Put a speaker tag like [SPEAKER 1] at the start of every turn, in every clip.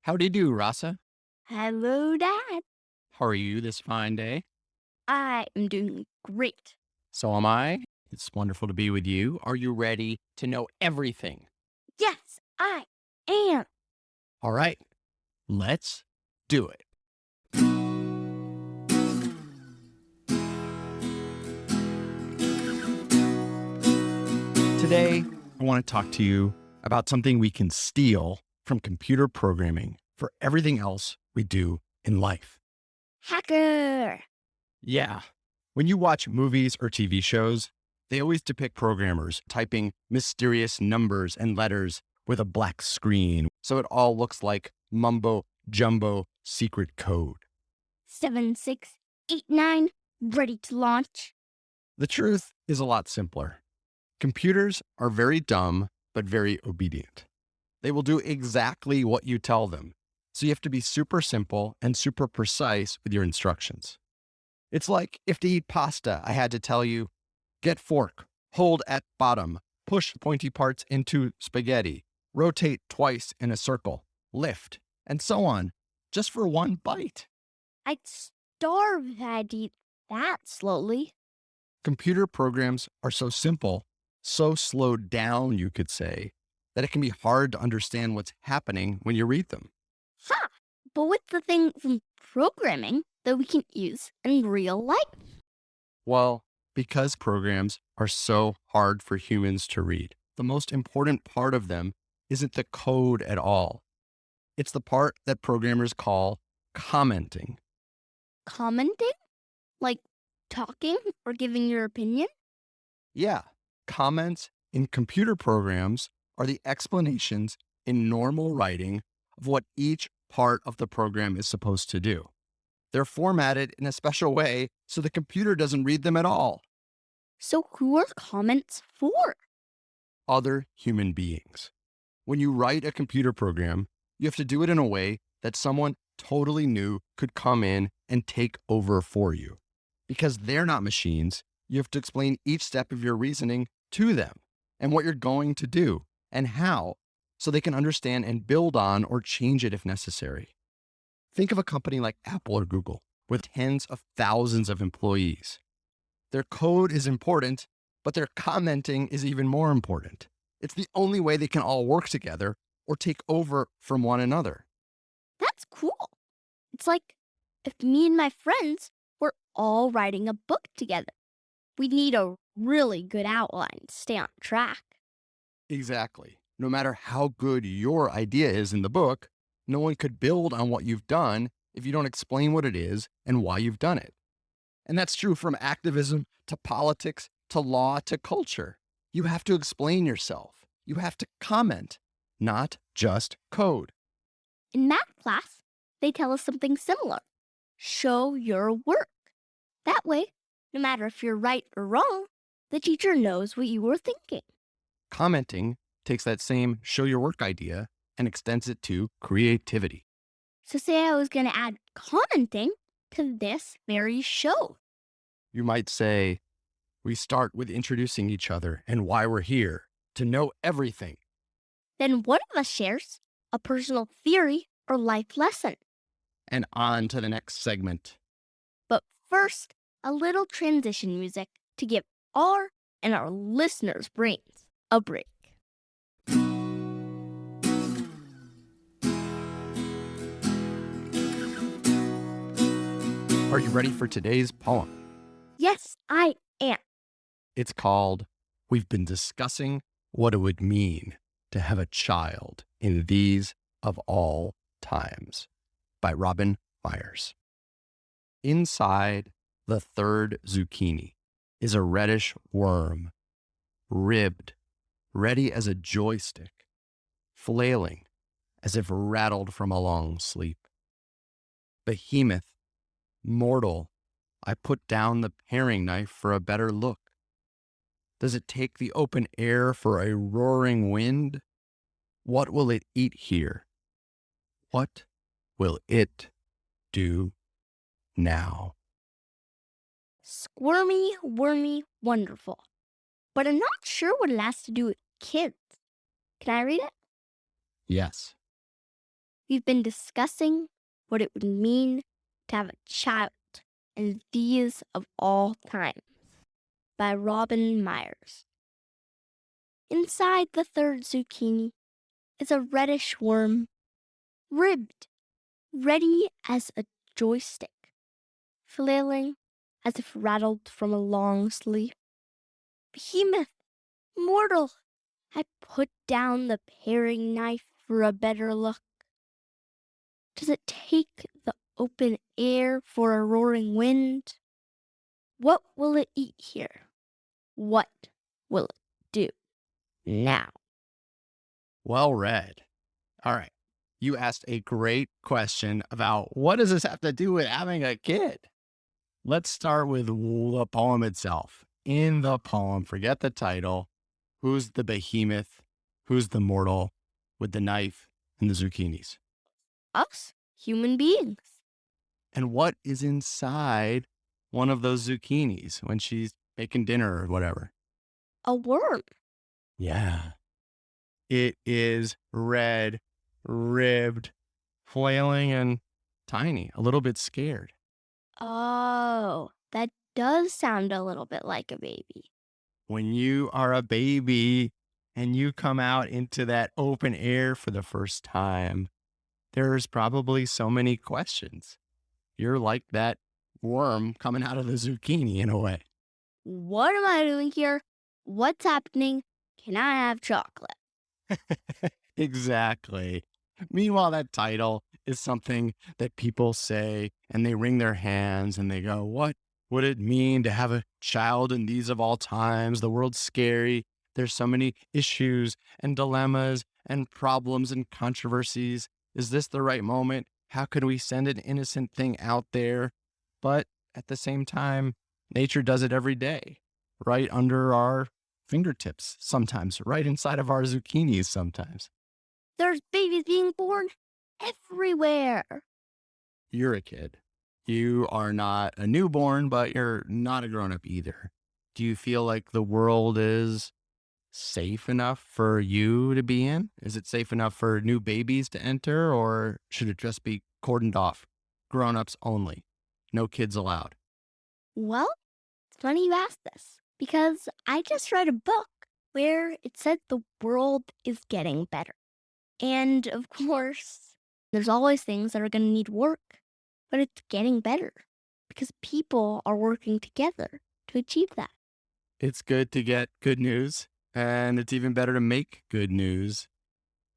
[SPEAKER 1] Howdy do, Rasa.
[SPEAKER 2] Hello, Dad.
[SPEAKER 1] How are you this fine day?
[SPEAKER 2] I am doing great.
[SPEAKER 1] So am I. It's wonderful to be with you. Are you ready to know everything?
[SPEAKER 2] Yes, I am.
[SPEAKER 1] All right, let's do it. Today, I want to talk to you about something we can steal from computer programming for everything else we do in life.
[SPEAKER 2] Hacker.
[SPEAKER 1] Yeah. When you watch movies or TV shows, they always depict programmers typing mysterious numbers and letters with a black screen, so it all looks like mumbo jumbo secret code.
[SPEAKER 2] 7689, ready to launch.
[SPEAKER 1] The truth is a lot simpler. Computers are very dumb, but very obedient. They will do exactly what you tell them, so you have to be super simple and super precise with your instructions. It's like if to eat pasta, I had to tell you, get fork, hold at bottom, push pointy parts into spaghetti, rotate twice in a circle, lift, and so on, just for one bite.
[SPEAKER 2] I'd starve if I'd eat that slowly.
[SPEAKER 1] Computer programs are so simple, so slowed down, you could say, that it can be hard to understand what's happening when you read them.
[SPEAKER 2] Ha! But what's the thing from programming that we can use in real life?
[SPEAKER 1] Well, because programs are so hard for humans to read, the most important part of them isn't the code at all. It's the part that programmers call commenting.
[SPEAKER 2] Commenting? Like talking or giving your opinion?
[SPEAKER 1] Yeah, comments in computer programs are the explanations in normal writing of what each part of the program is supposed to do. They're formatted in a special way so the computer doesn't read them at all.
[SPEAKER 2] So who are comments for?
[SPEAKER 1] Other human beings. When you write a computer program, you have to do it in a way that someone totally new could come in and take over for you. Because they're not machines, you have to explain each step of your reasoning to them and what you're going to do and how, so they can understand and build on or change it if necessary. Think of a company like Apple or Google with tens of thousands of employees. Their code is important, but their commenting is even more important. It's the only way they can all work together or take over from one another.
[SPEAKER 2] That's cool. It's like if me and my friends were all writing a book together. We'd need a really good outline to stay on track.
[SPEAKER 1] Exactly. No matter how good your idea is in the book, no one could build on what you've done if you don't explain what it is and why you've done it. And that's true from activism to politics to law to culture. You have to explain yourself. You have to comment, not just code.
[SPEAKER 2] In math class, they tell us something similar. Show your work. That way, no matter if you're right or wrong, the teacher knows what you were thinking.
[SPEAKER 1] Commenting takes that same show your work idea and extends it to creativity.
[SPEAKER 2] So say I was going to add commenting to this very show.
[SPEAKER 1] You might say, we start with introducing each other and why we're here to know everything.
[SPEAKER 2] Then one of us shares a personal theory or life lesson.
[SPEAKER 1] And on to the next segment.
[SPEAKER 2] But first, a little transition music to give our and our listeners' brains a break.
[SPEAKER 1] Are you ready for today's poem?
[SPEAKER 2] Yes, I am.
[SPEAKER 1] It's called We've Been Discussing What It Would Mean to Have a Child in These of All Times by Robin Myers. Inside the third zucchini is a reddish worm, ribbed, ready as a joystick, flailing as if rattled from a long sleep. Behemoth, mortal, I put down the paring knife for a better look. Does it take the open air for a roaring wind? What will it eat here? What will it do now?
[SPEAKER 2] Squirmy, wormy, wonderful. But I'm not sure what it has to do with kids. Can I read it?
[SPEAKER 1] Yes.
[SPEAKER 2] We've been discussing what it would mean to have a child in These of All Times by Robin Myers. Inside the third zucchini is a reddish worm, ribbed, ready as a joystick, flailing as if rattled from a long sleep. Behemoth, mortal, I put down the paring knife for a better look. Does it take the open air for a roaring wind? What will it eat here? What will it do now?
[SPEAKER 1] Well read. All right. You asked a great question about what does this have to do with having a kid? Let's start with the poem itself. In the poem, forget the title. Who's the behemoth? Who's the mortal with the knife and the zucchinis?
[SPEAKER 2] Us, human beings.
[SPEAKER 1] And what is inside one of those zucchinis when she's making dinner or whatever?
[SPEAKER 2] A worm.
[SPEAKER 1] Yeah. It is red, ribbed, flailing, and tiny, a little bit scared.
[SPEAKER 2] Oh, that does sound a little bit like a baby.
[SPEAKER 1] When you are a baby and you come out into that open air for the first time, there's probably so many questions. You're like that worm coming out of the zucchini in a way.
[SPEAKER 2] What am I doing here? What's happening? Can I have chocolate?
[SPEAKER 1] Exactly. Meanwhile, that title is something that people say and they wring their hands and they go, what would it mean to have a child in these of all times? The world's scary. There's so many issues and dilemmas and problems and controversies. Is this the right moment? How could we send an innocent thing out there? But at the same time, nature does it every day, right under our fingertips sometimes, right inside of our zucchinis sometimes.
[SPEAKER 2] There's babies being born everywhere.
[SPEAKER 1] You're a kid. You are not a newborn, but you're not a grown up either. Do you feel like the world is safe enough for you to be in? Is it safe enough for new babies to enter, or should it just be cordoned off? Grown ups only. No kids allowed.
[SPEAKER 2] Well, it's funny you asked this because I just read a book where it said the world is getting better. And of course, there's always things that are going to need work, but it's getting better because people are working together to achieve that.
[SPEAKER 1] It's good to get good news, and it's even better to make good news.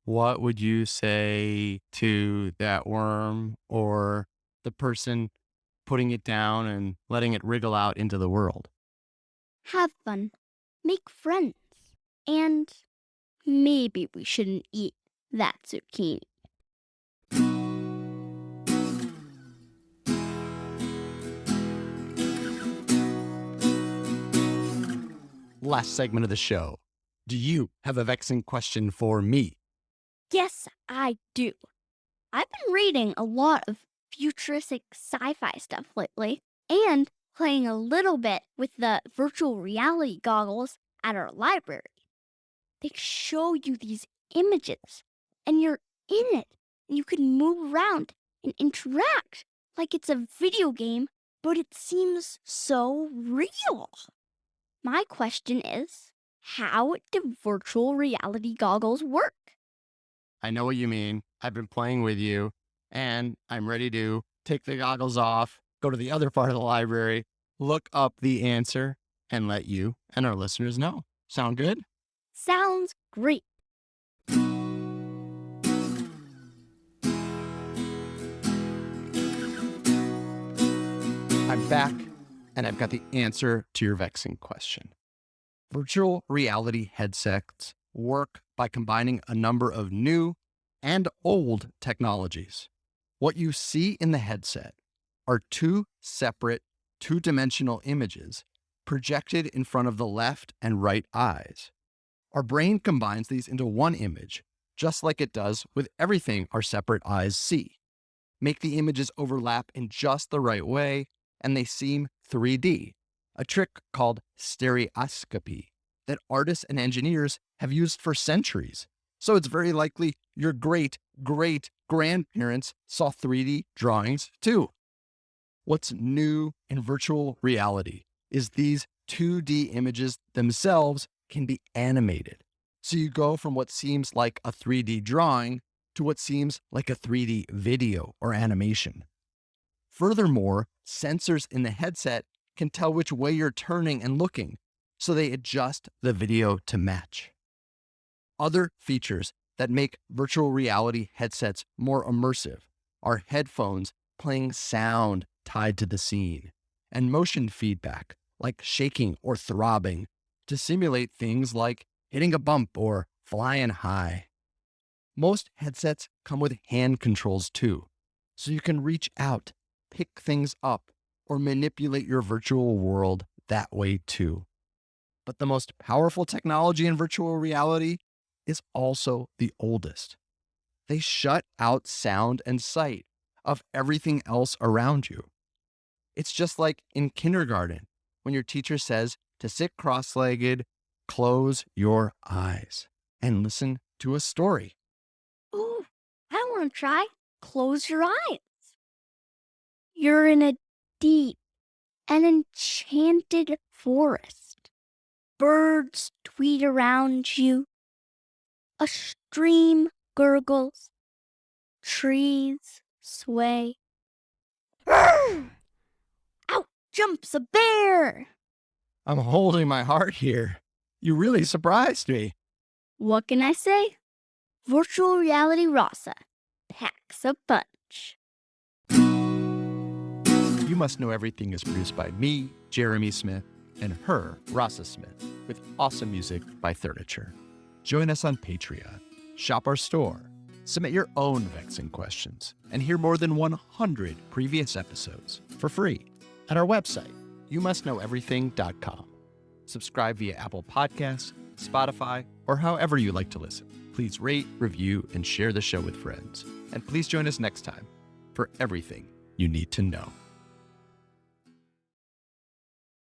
[SPEAKER 1] What would you say to that worm or the person putting it down and letting it wriggle out into the world?
[SPEAKER 2] Have fun, make friends, and maybe we shouldn't eat that zucchini.
[SPEAKER 1] Last segment of the show. Do you have a vexing question for me?
[SPEAKER 2] Yes, I do. I've been reading a lot of futuristic sci fi stuff lately and playing a little bit with the virtual reality goggles at our library. They show you these images and you're in it and you can move around and interact like it's a video game, but it seems so real. My question is, how do virtual reality goggles work?
[SPEAKER 1] I know what you mean. I've been playing with you, and I'm ready to take the goggles off, go to the other part of the library, look up the answer, and let you and our listeners know. Sound good?
[SPEAKER 2] Sounds great.
[SPEAKER 1] I'm back, and I've got the answer to your vexing question. Virtual reality headsets work by combining a number of new and old technologies. What you see in the headset are two separate two-dimensional images projected in front of the left and right eyes. Our brain combines these into one image, just like it does with everything our separate eyes see. Make the images overlap in just the right way, and they seem 3D, a trick called stereoscopy that artists and engineers have used for centuries. So it's very likely your great, great, grandparents saw 3D drawings too. What's new in virtual reality is these 2D images themselves can be animated. So you go from what seems like a 3D drawing to what seems like a 3D video or animation. Furthermore, sensors in the headset can tell which way you're turning and looking, so they adjust the video to match. Other features that make virtual reality headsets more immersive are headphones playing sound tied to the scene, and motion feedback, like shaking or throbbing, to simulate things like hitting a bump or flying high. Most headsets come with hand controls too, so you can reach out, pick things up, or manipulate your virtual world that way too. But the most powerful technology in virtual reality is also the oldest. They shut out sound and sight of everything else around you. It's just like in kindergarten when your teacher says to sit cross-legged, close your eyes, and listen to a story.
[SPEAKER 2] Ooh, I want to try. Close your eyes. You're in a deep and enchanted forest. Birds tweet around you. A stream gurgles. Trees sway. Out jumps a bear.
[SPEAKER 1] I'm holding my heart here. You really surprised me.
[SPEAKER 2] What can I say? Virtual reality Rasa packs a punch.
[SPEAKER 1] You Must Know Everything is produced by me, Jeremy Smith, and her, Rasa Smith, with awesome music by Furniture. Join us on Patreon, shop our store, submit your own vexing questions, and hear more than 100 previous episodes for free at our website, youmustknoweverything.com. Subscribe via Apple Podcasts, Spotify, or however you like to listen. Please rate, review, and share the show with friends. And please join us next time for everything you need to know.